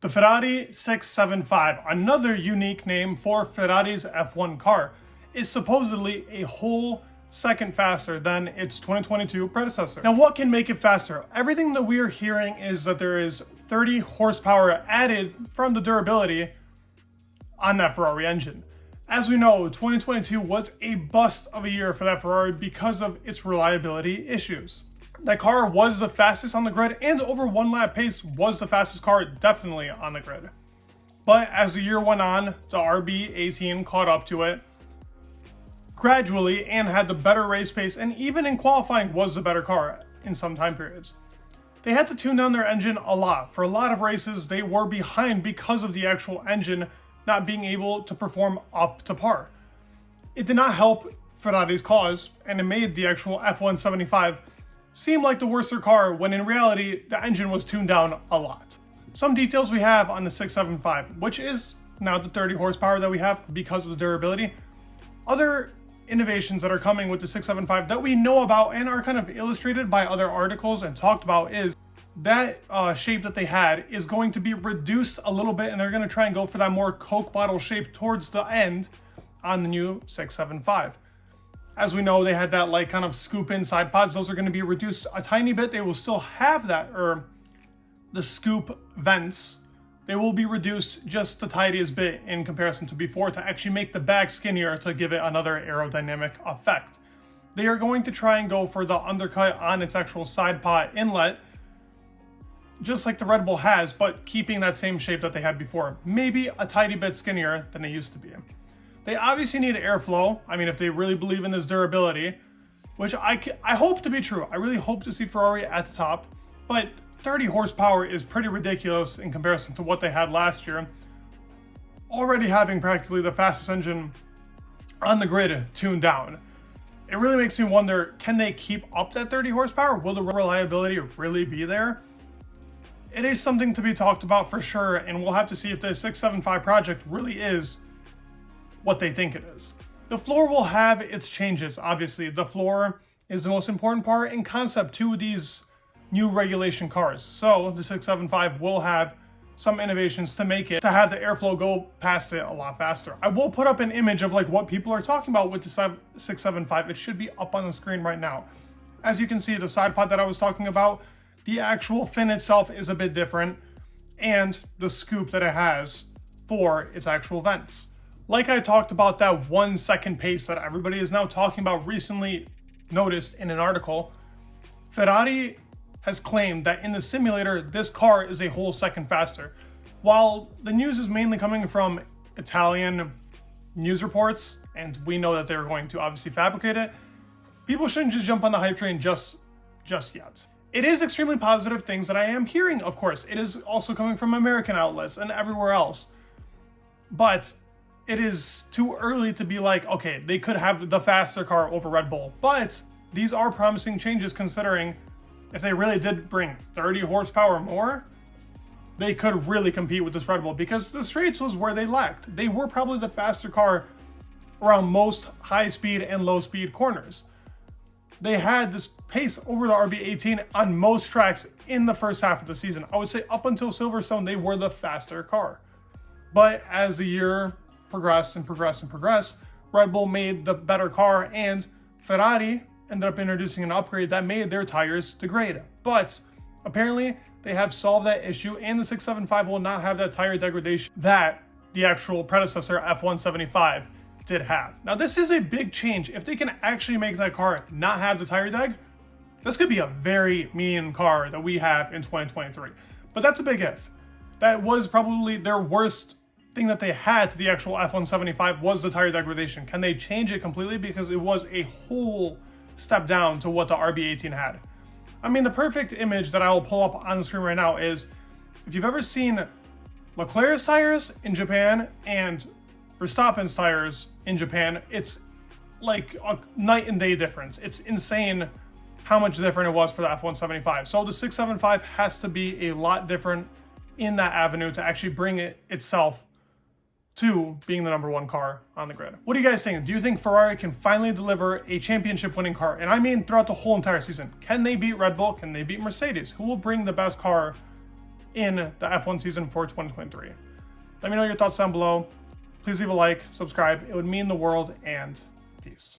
The Ferrari 675, another unique name for Ferrari's F1 car, is supposedly a whole second faster than its 2022 predecessor. Now, what can make it faster? Everything that we are hearing is that there is 30 horsepower added from the durability on that Ferrari engine. As we know, 2022 was a bust of a year for that Ferrari because of its reliability issues. That car was the fastest on the grid, and over one lap pace was the fastest car definitely on the grid. But as the year went on, the RB18 caught up to it gradually and had the better race pace, and even in qualifying was the better car in some time periods. They had to tune down their engine a lot. For a lot of races, they were behind because of the actual engine not being able to perform up to par. It did not help Ferrari's cause, and it made the actual F175 seem like the worser car when in reality the engine was tuned down a lot. Some details we have on the 675, which is now the 30 horsepower that we have because of the durability. Other innovations that are coming with the 675 that we know about and are kind of illustrated by other articles and talked about is that shape that they had is going to be reduced a little bit, and they're going to try and go for that more Coke bottle shape towards the end on the new 675. As we know, they had that like kind of scoop in side pods. Those are going to be reduced a tiny bit. They will still have that, or the scoop vents. They will be reduced just the tiniest bit in comparison to before to actually make the bag skinnier to give it another aerodynamic effect. They are going to try and go for the undercut on its actual side pod inlet, just like the Red Bull has, but keeping that same shape that they had before. Maybe a tiny bit skinnier than they used to be. They obviously need airflow. I mean, if they really believe in this durability, which I hope to be true. I really hope to see Ferrari at the top, but 30 horsepower is pretty ridiculous in comparison to what they had last year. Already having practically the fastest engine on the grid tuned down. It really makes me wonder, can they keep up that 30 horsepower? Will the reliability really be there? It is something to be talked about for sure, and we'll have to see if the 675 project really is what they think it is. The floor will have its changes. Obviously, the floor is the most important part in concept to these new regulation cars. So the 675 will have some innovations to make it, to have the airflow go past it a lot faster. I will put up an image of like what people are talking about with the 675. It should be up on the screen right now. As you can see, the side pod that I was talking about, the actual fin itself is a bit different, and the scoop that it has for its actual vents. Like I talked about that 1 second pace that everybody is now talking about, recently noticed in an article, Ferrari has claimed that in the simulator, this car is a whole second faster. While the news is mainly coming from Italian news reports, and we know that they're going to obviously fabricate it, people shouldn't just jump on the hype train just yet. It is extremely positive things that I am hearing, of course. It is also coming from American outlets and everywhere else. But it is too early to be like, okay, they could have the faster car over Red Bull. But these are promising changes, considering if they really did bring 30 horsepower more, they could really compete with this Red Bull, because the straights was where they lacked. They were probably the faster car around most high speed and low speed corners. They had this pace over the RB18 on most tracks in the first half of the season. I would say up until Silverstone, they were the faster car. But as the year progressed, Red Bull made the better car, and Ferrari ended up introducing an upgrade that made their tires degrade. But apparently they have solved that issue, and the 675 will not have that tire degradation that the actual predecessor F175 did have. Now, this is a big change. If they can actually make that car not have the tire deg, this could be a very mean car that we have in 2023. But that's a big if. That was probably their worst thing that they had to the actual F175 was the tire degradation. Can they change it completely? Because it was a whole step down to what the RB18 had. I mean, the perfect image that I will pull up on the screen right now is, if you've ever seen Leclerc's tires in Japan and Verstappen's tires in Japan, it's like a night and day difference. It's insane how much different it was for the F175. So the 675 has to be a lot different in that avenue to actually bring it itself to being the number one car on the grid. What do you guys think? Do you think Ferrari can finally deliver a championship winning car? And I mean throughout the whole entire season. Can they beat Red Bull? Can they beat Mercedes? Who will bring the best car in the F1 season for 2023. Let me know your thoughts down below. Please leave a like, subscribe. It would mean the world, and peace.